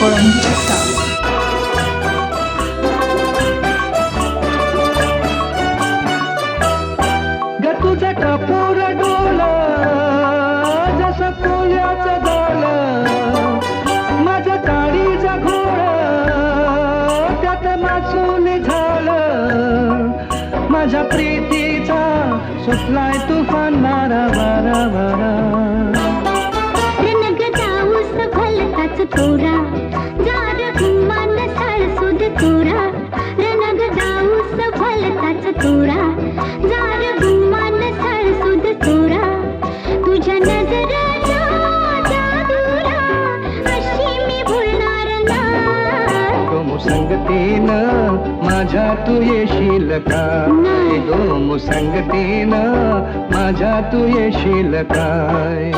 कोळंबीची चाल. ग तुझं टपोर डोल जसं कोल्याचं डोल, माझं काळीचं घोळ त्यात नाचून झालं, माझ्या प्रीतीचा सुटलाय तुफान वारा वारा वारा. रणग जाऊस भलताच तोरा, जार घुमान साळसूद तोरा. रणग जाऊस भलताच तोरा, जार घुमान साळसूद तोरा. तुझ्या नजराच्या जादूला अशी मी भुलणार नाही. गो संगतीनं माझ्या तू येशील काय, गो संगतीनं माझ्या तू येशील काय.